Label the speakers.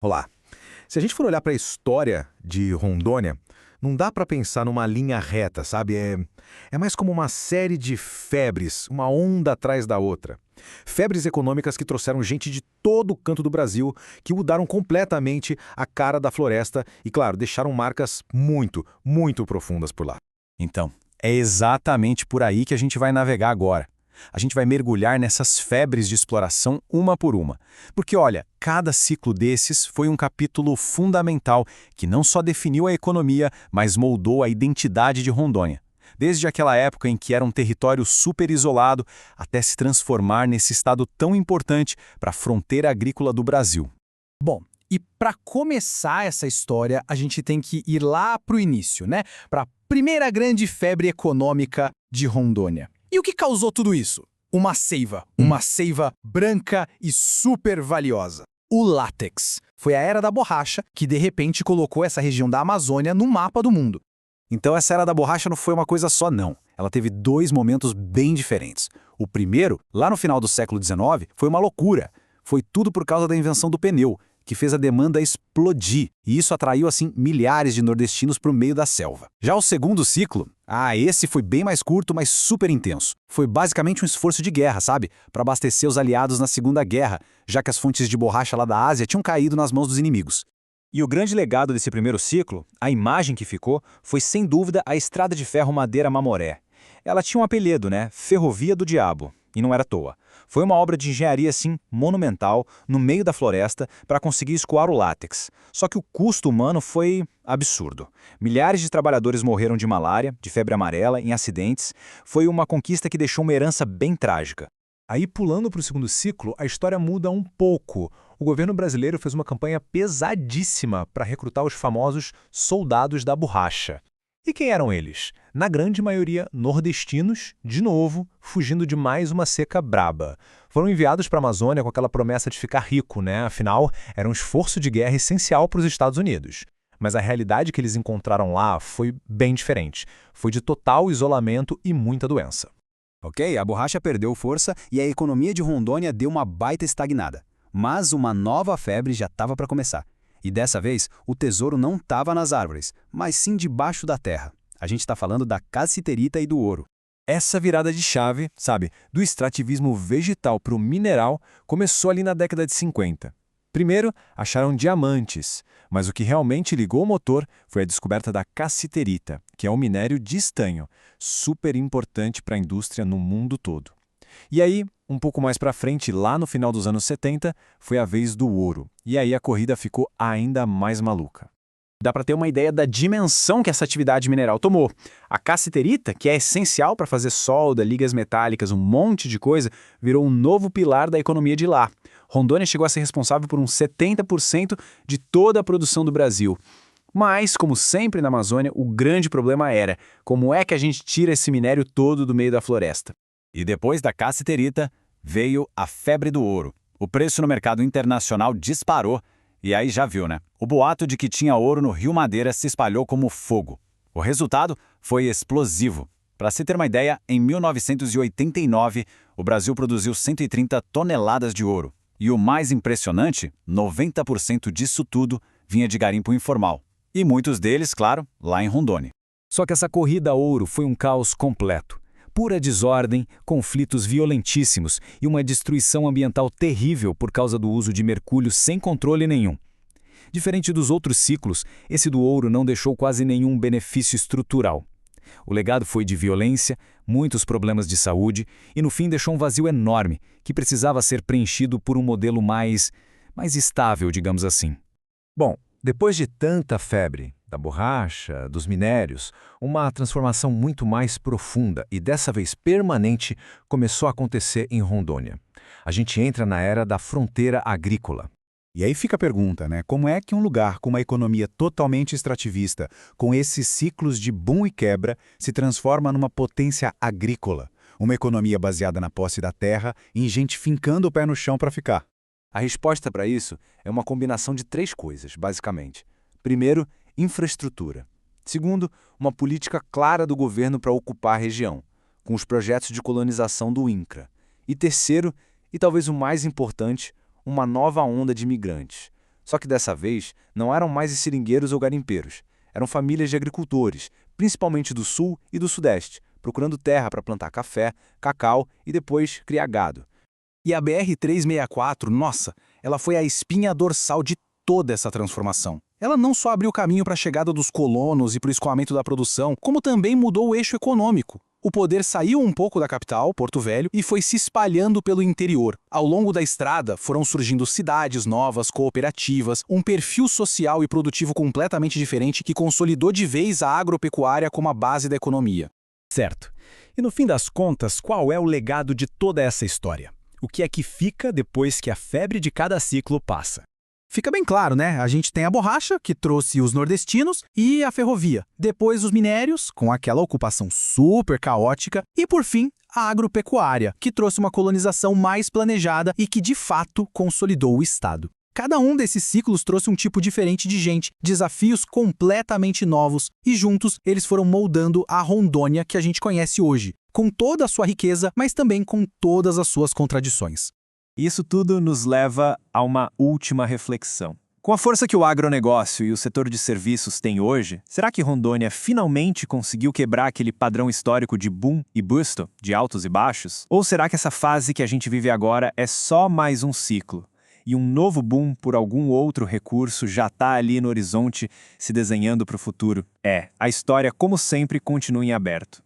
Speaker 1: Olá. Se a gente for olhar para a história de Rondônia, não dá para pensar numa linha reta, sabe? É mais como uma série de febres, uma onda atrás da outra. Febres econômicas que trouxeram gente de todo o canto do Brasil, que mudaram completamente a cara da floresta e, claro, deixaram marcas muito, muito profundas por lá.
Speaker 2: Então, é exatamente por aí que a gente vai navegar agora. A gente vai mergulhar nessas febres de exploração uma por uma. Porque, olha, cada ciclo desses foi um capítulo fundamental que não só definiu a economia, mas moldou a identidade de Rondônia. Desde aquela época em que era um território super isolado, até se transformar nesse estado tão importante para a fronteira agrícola do Brasil.
Speaker 3: Bom, e para começar essa história, a gente tem que ir lá para o início, né? Para a primeira grande febre econômica de Rondônia. E o que causou tudo isso? Uma seiva branca e super valiosa. O látex. Foi a era da borracha que de repente colocou essa região da Amazônia no mapa do mundo.
Speaker 2: Então essa era da borracha não foi uma coisa só, não. Ela teve dois momentos bem diferentes. O primeiro, lá no final do século XIX, foi uma loucura. Foi tudo por causa da invenção do pneu, que fez a demanda explodir, e isso atraiu, assim, milhares de nordestinos para o meio da selva. Já o segundo ciclo, esse foi bem mais curto, mas super intenso. Foi basicamente um esforço de guerra, sabe? Para abastecer os aliados na Segunda Guerra, já que as fontes de borracha lá da Ásia tinham caído nas mãos dos inimigos. E o grande legado desse primeiro ciclo, a imagem que ficou, foi sem dúvida a Estrada de Ferro Madeira Mamoré. Ela tinha um apelido, né? Ferrovia do Diabo. E não era à toa. Foi uma obra de engenharia, assim, monumental, no meio da floresta, para conseguir escoar o látex. Só que o custo humano foi absurdo. Milhares de trabalhadores morreram de malária, de febre amarela, em acidentes. Foi uma conquista que deixou uma herança bem trágica.
Speaker 4: Aí, pulando para o segundo ciclo, a história muda um pouco. O governo brasileiro fez uma campanha pesadíssima para recrutar os famosos soldados da borracha. E quem eram eles? Na grande maioria, nordestinos, de novo, fugindo de mais uma seca braba. Foram enviados para a Amazônia com aquela promessa de ficar rico, né? Afinal, era um esforço de guerra essencial para os Estados Unidos. Mas a realidade que eles encontraram lá foi bem diferente. Foi de total isolamento e muita doença.
Speaker 2: Ok, a borracha perdeu força e a economia de Rondônia deu uma baita estagnada. Mas uma nova febre já estava para começar. E dessa vez, o tesouro não estava nas árvores, mas sim debaixo da terra. A gente está falando da cassiterita e do ouro. Essa virada de chave, sabe, do extrativismo vegetal para o mineral, começou ali na década de 50. Primeiro, acharam diamantes, mas o que realmente ligou o motor foi a descoberta da cassiterita, que é um minério de estanho, super importante para a indústria no mundo todo. E aí, um pouco mais para frente, lá no final dos anos 70, foi a vez do ouro. E aí a corrida ficou ainda mais maluca.
Speaker 3: Dá para ter uma ideia da dimensão que essa atividade mineral tomou. A cassiterita, que é essencial para fazer solda, ligas metálicas, um monte de coisa, virou um novo pilar da economia de lá. Rondônia chegou a ser responsável por uns 70% de toda a produção do Brasil. Mas, como sempre na Amazônia, o grande problema era como é que a gente tira esse minério todo do meio da floresta.
Speaker 2: E depois da cassiterita, veio a febre do ouro. O preço no mercado internacional disparou. E aí já viu, né? O boato de que tinha ouro no Rio Madeira se espalhou como fogo. O resultado foi explosivo. Para se ter uma ideia, em 1989, o Brasil produziu 130 toneladas de ouro. E o mais impressionante, 90% disso tudo vinha de garimpo informal. E muitos deles, claro, lá em Rondônia.
Speaker 5: Só que essa corrida a ouro foi um caos completo. Pura desordem, conflitos violentíssimos e uma destruição ambiental terrível por causa do uso de mercúrio sem controle nenhum. Diferente dos outros ciclos, esse do ouro não deixou quase nenhum benefício estrutural. O legado foi de violência, muitos problemas de saúde e no fim deixou um vazio enorme que precisava ser preenchido por um modelo mais estável, digamos assim.
Speaker 4: Bom, depois de tanta febre, da borracha, dos minérios, uma transformação muito mais profunda e dessa vez permanente começou a acontecer em Rondônia. A gente entra na era da fronteira agrícola.
Speaker 6: E aí fica a pergunta, né? Como é que um lugar com uma economia totalmente extrativista, com esses ciclos de boom e quebra, se transforma numa potência agrícola? Uma economia baseada na posse da terra e em gente fincando o pé no chão para ficar.
Speaker 2: A resposta para isso é uma combinação de três coisas, basicamente. Primeiro, infraestrutura. Segundo, uma política clara do governo para ocupar a região, com os projetos de colonização do INCRA. E terceiro, e talvez o mais importante, uma nova onda de imigrantes. Só que dessa vez não eram mais seringueiros ou garimpeiros. Eram famílias de agricultores, principalmente do sul e do sudeste, procurando terra para plantar café, cacau e depois criar gado. E a BR-364, nossa, ela foi a espinha dorsal de toda essa transformação. Ela não só abriu caminho para a chegada dos colonos e para o escoamento da produção, como também mudou o eixo econômico. O poder saiu um pouco da capital, Porto Velho, e foi se espalhando pelo interior. Ao longo da estrada, foram surgindo cidades novas, cooperativas, um perfil social e produtivo completamente diferente que consolidou de vez a agropecuária como a base da economia.
Speaker 5: Certo. E no fim das contas, qual é o legado de toda essa história? O que é que fica depois que a febre de cada ciclo passa?
Speaker 2: Fica bem claro, né? A gente tem a borracha, que trouxe os nordestinos, e a ferrovia. Depois os minérios, com aquela ocupação super caótica. E, por fim, a agropecuária, que trouxe uma colonização mais planejada e que, de fato, consolidou o Estado. Cada um desses ciclos trouxe um tipo diferente de gente, desafios completamente novos, e juntos eles foram moldando a Rondônia que a gente conhece hoje, com toda a sua riqueza, mas também com todas as suas contradições.
Speaker 3: Isso tudo nos leva a uma última reflexão. Com a força que o agronegócio e o setor de serviços têm hoje, será que Rondônia finalmente conseguiu quebrar aquele padrão histórico de boom e bust, de altos e baixos? Ou será que essa fase que a gente vive agora é só mais um ciclo? E um novo boom por algum outro recurso já está ali no horizonte se desenhando para o futuro? A história, como sempre, continua em aberto.